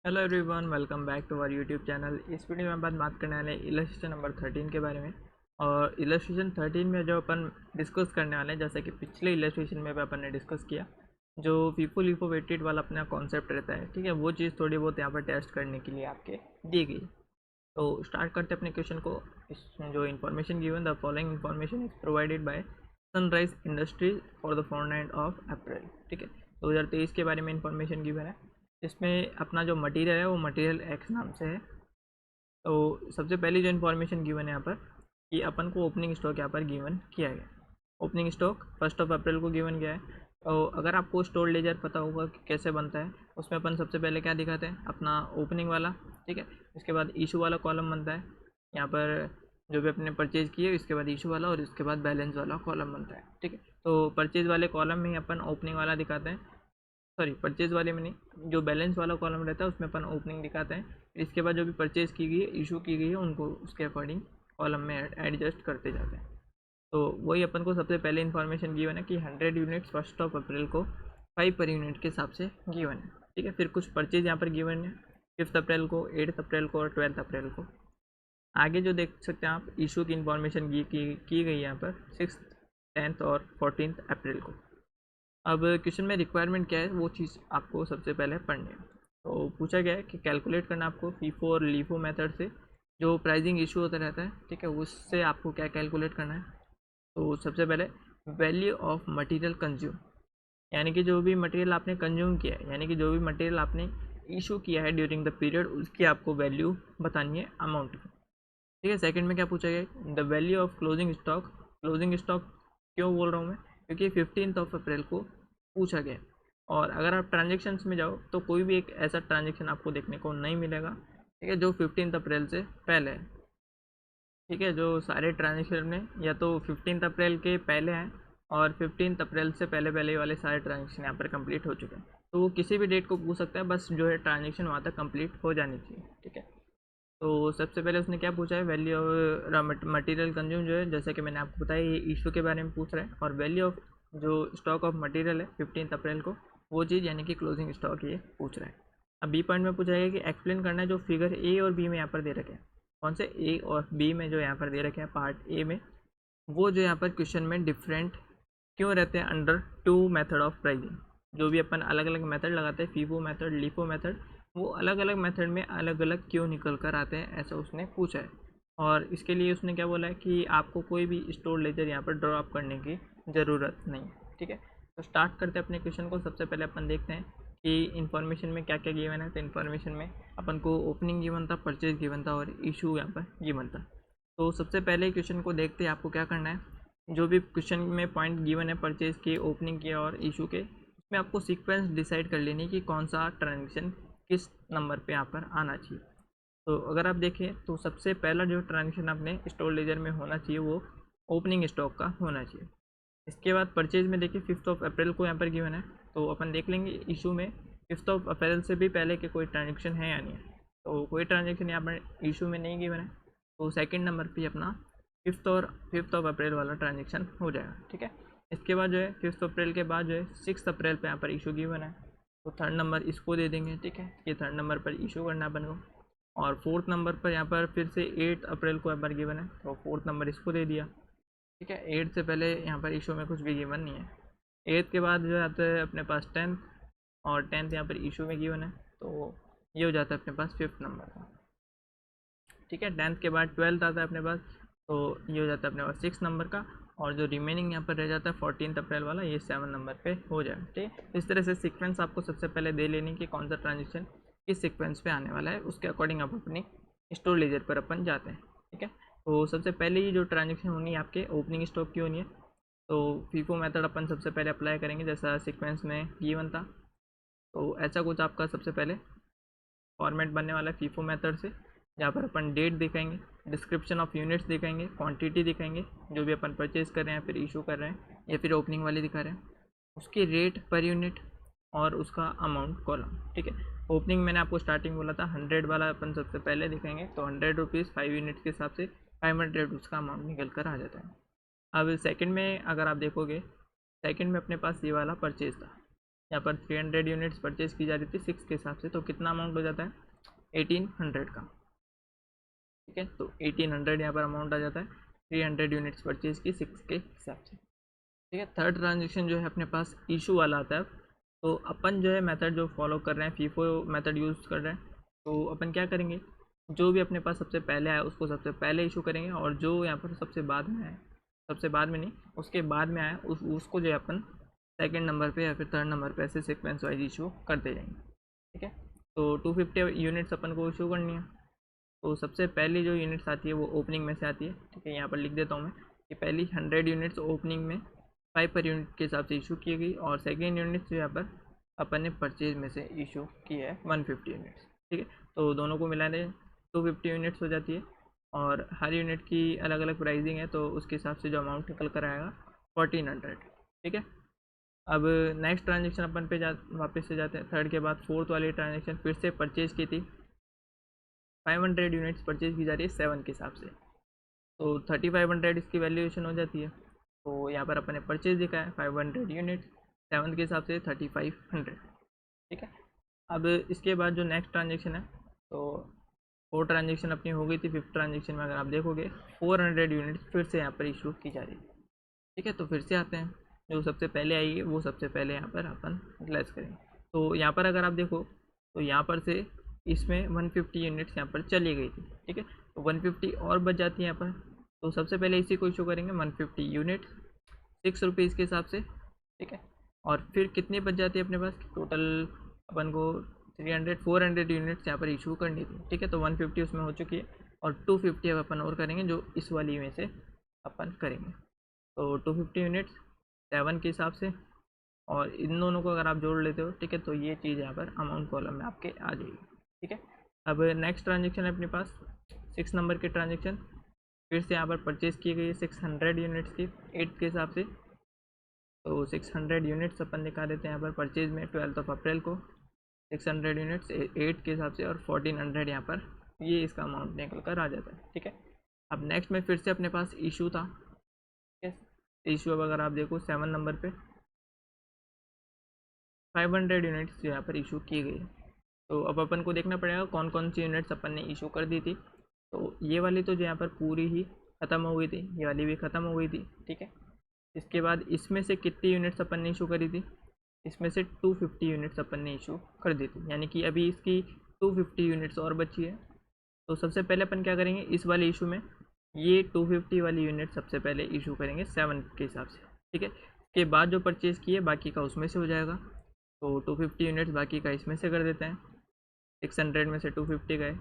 Hello everyone, welcome back to our YouTube channel. इस video में अपन बात करने वाले हैं इलस्ट्रेशन नंबर 13 के बारे में। और इलस्ट्रेशन 13 में जो अपन डिस्कस करने वाले हैं, जैसे कि पिछले इलस्ट्रेशन में भी अपन ने डिस्कस किया, जो फीफो लिफो वेटेड वाला अपना कॉन्सेप्ट रहता है, ठीक है, वो चीज़ थोड़ी बहुत यहाँ पर टेस्ट करने के लिए आपके दी गई। तो स्टार्ट करते हैं अपने क्वेश्चन को। जो information given, the following information is provided by Sunrise Industries for the fortnight of April. ठीक है, 2023 के बारे में इन्फॉर्मेशन गिवन है। इसमें अपना जो मटेरियल है वो मटेरियल एक्स नाम से है। तो सबसे पहली जो इन्फॉर्मेशन गिवन है यहाँ पर कि अपन को ओपनिंग स्टॉक यहाँ पर गिवन किया गया। ओपनिंग स्टॉक 1 अप्रैल को गिवन गया है। तो अगर आपको स्टोर लेजर पता होगा कि कैसे बनता है, उसमें अपन सबसे पहले क्या दिखाते हैं, अपना ओपनिंग वाला, ठीक है, इसके बाद इशू वाला कॉलम बनता है। यहाँ पर जो भी अपने परचेज़ किए इसके बाद इशू वाला और इसके बाद बैलेंस वाला कॉलम बनता है। ठीक है, तो परचेज़ वाले कॉलम में ही अपन ओपनिंग वाला दिखाते हैं, सॉरी परचेज़ वाले में नहीं, जो बैलेंस वाला कॉलम रहता है उसमें अपन ओपनिंग दिखाते हैं। इसके बाद जो भी परचेज़ की गई है, इशू की गई है, उनको उसके अकॉर्डिंग कॉलम में एडजस्ट करते जाते हैं। तो वही अपन को सबसे पहले इन्फॉर्मेशन गिवन है कि 100 यूनिट्स 1 अप्रैल को 5 पर यूनिट के हिसाब से गिवन है। ठीक है, फिर कुछ परचेज यहाँ पर गिवन है 5 अप्रैल को, 8 अप्रैल को और 12 अप्रैल को। आगे जो देख सकते हैं आप, इशू की इन्फॉर्मेशन की गई है यहाँ पर 6, 10 और 14 अप्रैल को। अब क्वेश्चन में रिक्वायरमेंट क्या है, वो चीज़ आपको सबसे पहले पढ़नी है। तो पूछा गया है कि कैलकुलेट करना आपको फीफो और लीफो मेथड से जो प्राइसिंग इशू होता रहता है, ठीक है, उससे आपको क्या कैलकुलेट करना है। तो सबसे पहले वैल्यू ऑफ मटेरियल कंज्यूम, यानी कि जो भी मटेरियल आपने कंज्यूम किया है, यानी कि जो भी मटेरियल आपने इशू किया है ड्यूरिंग द पीरियड, उसकी आपको वैल्यू बतानी है, अमाउंट की। ठीक है, सेकंड में क्या पूछा गया है, the value of closing stock. Closing stock क्यों बोल रहा हूँ मैं, क्योंकि 15 अप्रैल को पूछा गया है। और अगर आप ट्रांजेक्शन्स में जाओ तो कोई भी एक ऐसा ट्रांजेक्शन आपको देखने को नहीं मिलेगा, ठीक है, जो 15 अप्रैल से पहले है। ठीक है, जो सारे ट्रांजेक्शन में या तो 15 अप्रैल के पहले हैं और 15 अप्रैल से पहले पहले वाले सारे ट्रांजेक्शन यहाँ पर कंप्लीट हो चुके हैं। तो वो किसी भी डेट को पूछ सकता है, बस जो है ट्रांजेक्शन वहाँ तक कंप्लीट हो जानी चाहिए। ठीक है, तो सबसे पहले उसने क्या पूछा है, वैल्यू ऑफ मटेरियल कंज्यूम, जो है जैसा कि मैंने आपको बताया ये इशू के बारे में पूछ रहा है। और वैल्यू ऑफ जो स्टॉक ऑफ मटेरियल है 15 अप्रैल को, वो चीज़ यानी कि क्लोजिंग स्टॉक ये पूछ रहा है। अब बी पॉइंट में पूछा गया कि एक्सप्लेन करना है जो फिगर ए और बी में यहाँ पर दे रखे हैं। कौन से ए और बी में जो यहाँ पर दे रखे हैं, पार्ट ए में, वो जो यहाँ पर क्वेश्चन में डिफरेंट क्यों रहते हैं अंडर 2 मेथड ऑफ प्राइसिंग। जो भी अपन अलग अलग मेथड लगाते हैं, फीफो मेथड, लीफो मेथड, वो अलग अलग मेथड में अलग अलग क्यों निकल कर आते हैं, ऐसा उसने पूछा है। और इसके लिए उसने क्या बोला है कि आपको कोई भी स्टोर लेजर यहाँ पर ड्रॉप करने की ज़रूरत नहीं है। ठीक है, तो स्टार्ट करते हैं अपने क्वेश्चन को। सबसे पहले अपन देखते हैं कि इन्फॉर्मेशन में क्या क्या गिवन है। तो इन्फॉर्मेशन में अपन को ओपनिंग गिवन था, परचेज गिवन था और इशू यहाँ पर गिवन था। तो सबसे पहले क्वेश्चन को देखते हैं आपको क्या करना है। जो भी क्वेश्चन में पॉइंट गिवन है परचेज के, ओपनिंग के और इशू के, उसमें आपको सीक्वेंस डिसाइड कर लेनी कि कौन सा ट्रांजेक्शन किस नंबर पे यहाँ पर आना चाहिए। तो अगर आप देखें तो सबसे पहला जो ट्रांजेक्शन अपने स्टोर लेजर में होना चाहिए वो ओपनिंग स्टॉक का होना चाहिए। इसके बाद परचेज में देखिए 5 अप्रैल को यहाँ पर गिवन है, तो अपन देख लेंगे इशू में 5 अप्रैल से भी पहले के कोई ट्रांजेक्शन है या नहीं है। तो कोई ट्रांजेक्शन यहाँ पर इशू में नहीं गिवन है, तो सेकंड नंबर पे अपना 5 अप्रैल वाला ट्रांजेक्शन हो जाएगा। ठीक है, इसके बाद जो है 5 अप्रैल के बाद जो है 6 अप्रैल पे यहाँ पर इशू गिवन है, तो थर्ड नंबर इसको दे देंगे। ठीक है, ये थर्ड नंबर पर इशू करना अपन को। और फोर्थ नंबर पर यहाँ पर फिर से 8 अप्रैल को यहाँ पर गिवन है, तो फोर्थ नंबर इसको दे दिया। ठीक है, 8 से पहले यहाँ पर इशू में कुछ भी गिवन नहीं है। 8 के बाद जो आता है अपने पास 10th, और 10th यहाँ पर इशू में गिवन है, तो ये हो जाता है अपने पास 5th नंबर का। ठीक है, 10th के बाद 12th आता है अपने पास, तो ये हो जाता है अपने पास 6 नंबर का। और जो रिमेनिंग यहाँ पर रह जाता है 14 अप्रैल वाला, ये 7 नंबर पे हो जाएगा। ठीक है, इस तरह से सीक्वेंस आपको सबसे पहले दे लेनी कि कौन सा ट्रांजेक्शन किस सीक्वेंस पे आने वाला है, उसके अकॉर्डिंग आप अपनी स्टोर लेजर पर अपन जाते हैं। ठीक है, तो सबसे पहले ही जो ट्रांजेक्शन होनी है आपके ओपनिंग स्टॉक की होनी है। तो फीफो मेथड अपन सबसे पहले अप्लाई करेंगे, जैसा सीक्वेंस में गिवन था। तो ऐसा कुछ आपका सबसे पहले फॉर्मेट बनने वाला है फीफो मेथड से, जहाँ पर अपन डेट दिखाएंगे, डिस्क्रिप्शन ऑफ यूनिट्स दिखाएंगे, क्वांटिटी दिखाएंगे, जो भी अपन परचेज कर रहे हैं, फिर इशू कर रहे हैं या फिर ओपनिंग वाले दिखा रहे हैं, उसकी रेट पर यूनिट और उसका अमाउंट कॉलम। ठीक है, ओपनिंग मैंने आपको स्टार्टिंग बोला था 100 वाला अपन सबसे पहले दिखाएंगे, तो 100 रुपीज़ 5 यूनिट के हिसाब से 500 उसका अमाउंट निकल कर आ जाता है। अब सेकंड में अगर आप देखोगे, सेकंड में अपने पास ये वाला परचेज था, यहाँ पर 300 यूनिट्स परचेज की जा रही थी 6 के हिसाब से, तो कितना अमाउंट हो जाता है 1800 का। ठीक है, तो 1800 यहाँ पर अमाउंट आ जाता है 300 यूनिट्स परचेज की 6 के हिसाब से। ठीक है, थर्ड ट्रांजेक्शन जो है अपने पास इशू वाला आता है। तो अपन जो है मेथड जो फॉलो कर रहे हैं, फीफो मेथड यूज़ कर रहे हैं, तो अपन क्या करेंगे, जो भी अपने पास सबसे पहले आया उसको सबसे पहले इशू करेंगे, और जो यहाँ पर सबसे बाद में आया, सबसे बाद में नहीं, उसके बाद में आया उसको जो है अपन सेकंड नंबर पे या फिर थर्ड नंबर पे ऐसे सीक्वेंस वाइज इशू करते जाएंगे। ठीक है, तो 250 यूनिट्स अपन को इशू करनी है। तो सबसे पहली जो यूनिट्स आती है वो ओपनिंग में से आती है। ठीक है, यहाँ पर लिख देता हूँ मैं कि पहली 100 यूनिट्स ओपनिंग में 5 पर यूनिट के हिसाब से इशू की गई, और सेकेंड यूनिट्स जो यहाँ पर अपन ने परचेज में से इशू की है 150 यूनिट्स। ठीक है, तो दोनों को मिला दें 250 यूनिट्स हो जाती है, और हर यूनिट की अलग अलग प्राइसिंग है, तो उसके हिसाब से जो अमाउंट निकल कर आएगा 1400। ठीक है, अब नेक्स्ट ट्रांजेक्शन अपन पे वापस से जाते हैं। थर्ड के बाद फोर्थ वाली ट्रांजेक्शन फिर से परचेज की थी, 500 यूनिट्स परचेज की जा रही है 7 के हिसाब से, तो 3500 इसकी वैल्यूएशन हो जाती है। तो यहाँ पर अपन ने परचेज लिखा है 500 यूनिट 7 के हिसाब से 3500। ठीक है, अब इसके बाद जो नेक्स्ट ट्रांजेक्शन है, तो 4 ट्रांजेक्शन अपनी हो गई थी। 5th ट्रांजेक्शन में अगर आप देखोगे 400 यूनिट फिर से यहाँ पर इशू की जा रही है। ठीक है, तो फिर से आते हैं, जो सबसे पहले आएगी वो सबसे पहले यहाँ पर अपन लेस करेंगे। तो यहाँ पर अगर आप देखो तो यहाँ पर से इसमें 150 यूनिट्स यहाँ पर चली गई थी। ठीक है, तो 150 और बच जाती है यहाँ पर, तो सबसे पहले इसी को इशू करेंगे 150 यूनिट 6 रुपीज़ के हिसाब से। ठीक है, और फिर कितनी बच जाती है अपने पास, टोटल अपन को 400 यूनिट्स यहाँ पर इशू करनी थी। ठीक है, तो 150 उसमें हो चुकी है, और 250 अब अपन और करेंगे जो इस वाली में से अपन करेंगे। तो 250 यूनिट्स 7 के हिसाब से, और इन दोनों को अगर आप जोड़ लेते हो, ठीक है, तो ये चीज़ यहाँ पर अमाउंट कॉलम में आपके आ जाएगी। ठीक है, अब नेक्स्ट ट्रांजेक्शन है अपने पास 6 नंबर की ट्रांजेक्शन, फिर से यहाँ पर परचेज़ की गई है 600 यूनिट्स की 8 के हिसाब से। तो 600 यूनिट्स अपन दिखा देते हैं यहाँ पर परचेज में 12 अप्रैल को 600 यूनिट्स 8 के हिसाब से, और 1400 यहाँ पर ये इसका अमाउंट निकल कर आ जाता है। ठीक है, अब नेक्स्ट में फिर से अपने पास इशू था। ठीक है, इशू अब अगर आप देखो 7 नंबर पे 500 यूनिट्स यहाँ पर इशू की गई है। तो अब अपन को देखना पड़ेगा कौन कौन सी यूनिट्स अपन ने इशू कर दी थी। तो ये वाली तो जो यहाँ पर पूरी ही ख़त्म हो गई थी, ये वाली भी ख़त्म हो गई थी। ठीक है, इसके बाद इसमें से कितनी यूनिट्स अपन ने इशू करी थी, इसमें से 250 यूनिट्स अपन ने इशू कर दी थी, यानी कि अभी इसकी 250 यूनिट्स और बची है। तो सबसे पहले अपन क्या करेंगे, इस वाले इशू में ये 250 वाली यूनिट सबसे पहले इशू करेंगे 7 के हिसाब से। ठीक है, इसके बाद जो परचेज़ किए बाकी का उसमें से हो जाएगा, तो 250 यूनिट्स बाकी का इसमें से कर देते हैं। 600 में से 250 गए,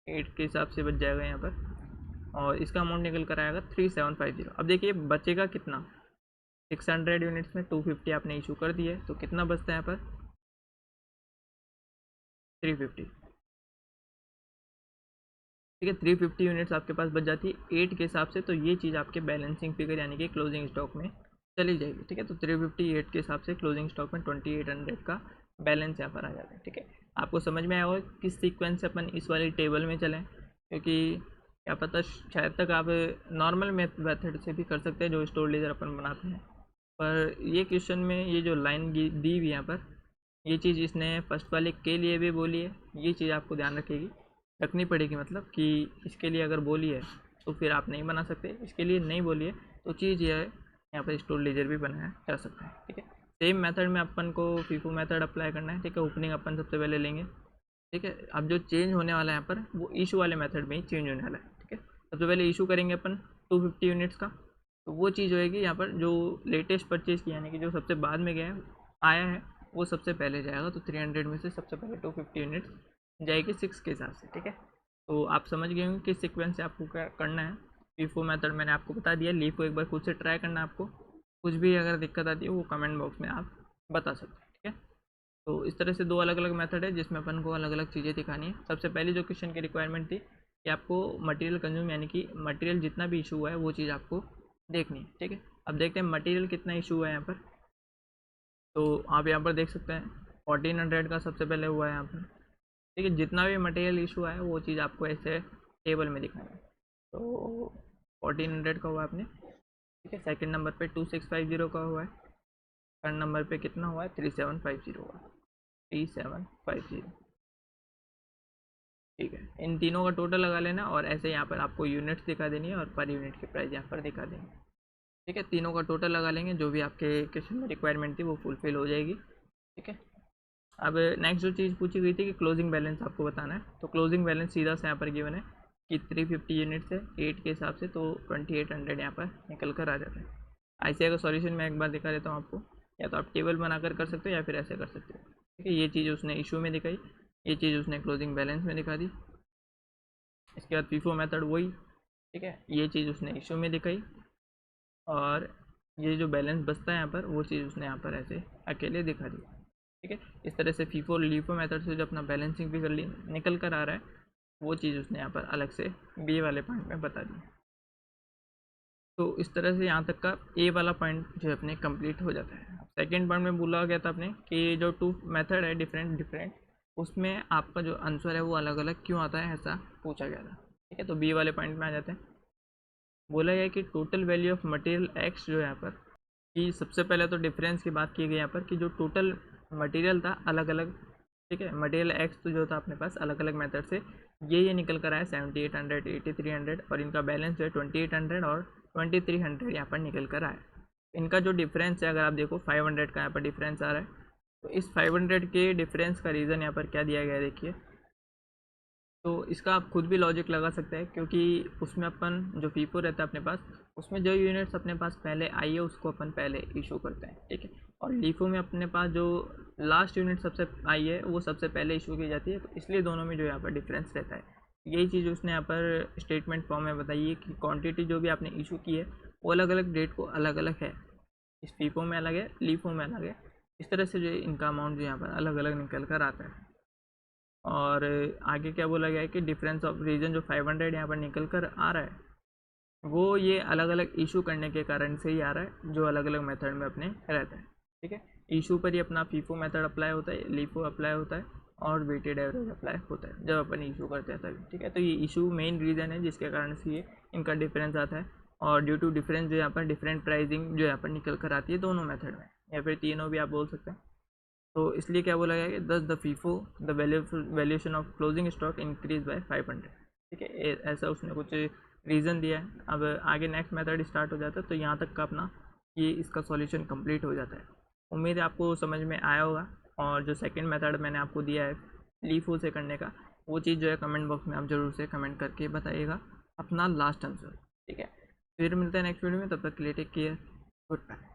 8 के हिसाब से बच जाएगा यहाँ पर, और इसका अमाउंट निकल कर आएगा 3750। अब देखिए बचेगा कितना, 600 यूनिट्स में 250 आपने इशू कर दिए, तो कितना बचता है यहाँ पर 350। ठीक है, 350 यूनिट्स आपके पास बच जाती है 8 के हिसाब से, तो ये चीज़ आपके बैलेंसिंग फिगर यानी कि क्लोजिंग स्टॉक में चली जाएगी। ठीक है, तो 358 के हिसाब से क्लोजिंग स्टॉक में 2800 का बैलेंस यहाँ पर आ जाता है। ठीक है, आपको समझ में आया होगा किस सीक्वेंस से अपन इस वाली टेबल में चलें, क्योंकि क्या पता शायद तक आप नॉर्मल मेथड से भी कर सकते हैं जो स्टोर लेजर अपन बनाते हैं, पर ये क्वेश्चन में ये जो लाइन दी हुई यहाँ पर, ये चीज़ इसने फर्स्ट वाले के लिए भी बोली है, ये चीज़ आपको ध्यान रखनी पड़ेगी, मतलब कि इसके लिए अगर बोली है तो फिर आप नहीं बना सकते, इसके लिए नहीं बोली है तो चीज़ ये है यहाँ पर स्टोर लेजर भी बनाया जा सकता है। ठीक है, सेम मेथड में अपन को फीफो मेथड अप्लाई करना है। ठीक है, ओपनिंग अपन सबसे पहले लेंगे। ठीक है, अब जो चेंज होने वाला है यहाँ पर वो इशू वाले मेथड में ही चेंज होने वाला है। ठीक है, सबसे पहले इशू करेंगे अपन 250 यूनिट्स का, तो वो चीज़ होएगी यहाँ पर जो लेटेस्ट परचेज़ की यानी कि जो सबसे बाद में गया आया है वो सबसे पहले जाएगा, तो 300 में से सबसे पहले 250 यूनिट्स जाएगी 6 के हिसाब से। ठीक है, तो आप समझ गए होंगे किस सीक्वेंस से आपको क्या करना है। फीफो मेथड मैंने आपको बता दिया, लीव को एक बार खुद से ट्राई करना है आपको, कुछ भी अगर दिक्कत आती है वो कमेंट बॉक्स में आप बता सकते हैं। ठीक है, तो इस तरह से 2 अलग अलग मेथड है जिसमें अपन को अलग अलग चीज़ें दिखानी है। सबसे पहले जो क्वेश्चन की रिक्वायरमेंट थी कि आपको मटेरियल कंज्यूम यानी कि मटेरियल जितना भी इशू हुआ है वो चीज़ आपको देखनी है। ठीक है, अब देखते हैं मटेरियल कितना इशू हुआ है यहाँ पर। तो आप यहाँ पर देख सकते हैं 1400 का सबसे पहले हुआ है यहाँ पर। ठीक है, जितना भी मटेरियल इशू है वो चीज़ आपको ऐसे टेबल में दिखाना है। तो 1400 का हुआ आपने। ठीक है, सेकंड नंबर पे 2650 का हुआ है। थर्ड नंबर पे कितना हुआ है 3750 हुआ, 3750। ठीक है, इन तीनों का टोटल लगा लेना और ऐसे यहाँ पर आपको यूनिट्स दिखा देनी है और पर यूनिट की प्राइस यहाँ पर दिखा देनी है। ठीक है, तीनों का टोटल लगा लेंगे, जो भी आपके क्वेश्चन में रिक्वायरमेंट थी वो फुलफिल हो जाएगी। ठीक है, अब नेक्स्ट जो चीज़ पूछी गई थी कि क्लोजिंग बैलेंस आपको बताना है, तो क्लोजिंग बैलेंस सीधा से यहाँ पर गिवन है कि 350 यूनिट्स है 8 के हिसाब से, तो 2800 यहाँ पर निकल कर आ जाता है। ICI का सॉल्यूशन मैं एक बार दिखा देता हूँ आपको, या तो आप टेबल बनाकर कर सकते हो या फिर ऐसे कर सकते हो। ठीक है, ये चीज़ उसने इशू में दिखाई, ये चीज़ उसने क्लोजिंग बैलेंस में दिखा दी। इसके बाद फीफो मेथड वही, ठीक है, ये चीज़ उसने इशू में दिखाई, और ये जो बैलेंस बचता है यहाँ पर वो चीज़ उसने यहाँ पर ऐसे अकेले दिखा दी। ठीक है, इस तरह से फीफो लीफो मेथड से जो अपना बैलेंसिंग फिगर निकल कर आ रहा है वो चीज़ उसने यहाँ पर अलग से बी वाले पॉइंट में बता दी। तो इस तरह से यहाँ तक का ए वाला पॉइंट जो है अपने कंप्लीट हो जाता है। सेकेंड पॉइंट में बोला गया था अपने कि जो टू मेथड है डिफरेंट, उसमें आपका जो आंसर है वो अलग अलग क्यों आता है, ऐसा पूछा गया था। ठीक है, तो बी वाले पॉइंट में आ जाते हैं। बोला गया कि total value of material x जो है यहाँ पर, कि सबसे पहले तो डिफरेंस की बात की गई यहाँ पर कि जो टोटल मटेरियल था अलग अलग, ठीक है, मटेरियल एक्स तो जो था अपने पास अलग अलग मेथड से ये निकल कर आया 7800 8300, और इनका बैलेंस जो है 2800 और 2300 यहाँ पर निकल कर आया। इनका जो डिफरेंस है अगर आप देखो 500 का यहाँ पर डिफरेंस आ रहा है, तो इस 500 के डिफरेंस का रीज़न यहाँ पर क्या दिया गया है देखिए। तो इसका आप खुद भी लॉजिक लगा सकते हैं, क्योंकि उसमें अपन जो फीफो रहता है अपने पास, उसमें जो यूनिट्स अपने पास पहले आई है उसको अपन पहले इशू करते हैं। ठीक है, और लीफो में अपने पास जो लास्ट यूनिट सबसे आई है वो सबसे पहले इशू की जाती है, तो इसलिए दोनों में जो यहाँ पर डिफरेंस रहता है। यही चीज़ उसने यहाँ पर स्टेटमेंट फॉर्म में बताई है कि क्वान्टिटी जो भी आपने इशू की है वो अलग अलग डेट को अलग अलग है, इस फीफो में अलग है, लीफो में अलग है। इस तरह से जो इनका अमाउंट जो यहाँ पर अलग अलग निकल कर आता है। और आगे क्या बोला गया है कि डिफरेंस ऑफ रीजन जो 500 यहाँ पर निकल कर आ रहा है वो ये अलग अलग इशू करने के कारण से ही आ रहा है, जो अलग अलग मेथड में अपने रहता है। ठीक है, इशू पर ही अपना फीफो मेथड अप्लाई होता है, लीफो अप्लाई होता है, और वेटेड एवरेज अप्लाई होता है जब अपन इशू करते हैं तभी। ठीक है, तो ये इशू मेन रीज़न है जिसके कारण से ये इनका डिफरेंस आता है, और ड्यू टू डिफरेंस जो यहाँ पर डिफरेंट प्राइसिंग जो यहाँ पर निकल कर आती है दोनों मेथड में, या फिर तीनों भी आप बोल सकते हैं। तो इसलिए क्या बोला गया कि दस the FIFO the valuation of closing stock increase by 500। ठीक है, ऐसा उसने कुछ रीज़न दिया है। अब आगे नेक्स्ट मेथड स्टार्ट हो जाता है, तो यहाँ तक का अपना ये इसका सॉल्यूशन कंप्लीट हो जाता है। उम्मीद है आपको समझ में आया होगा, और जो सेकंड मेथड मैंने आपको दिया है लीफो से करने का, वो चीज़ जो है कमेंट बॉक्स में आप ज़रूर से कमेंट करके बताइएगा अपना लास्ट आंसर। ठीक है, फिर मिलते हैं नेक्स्ट वीडियो में, तब तक के लिए टेक केयर, गुड बाय।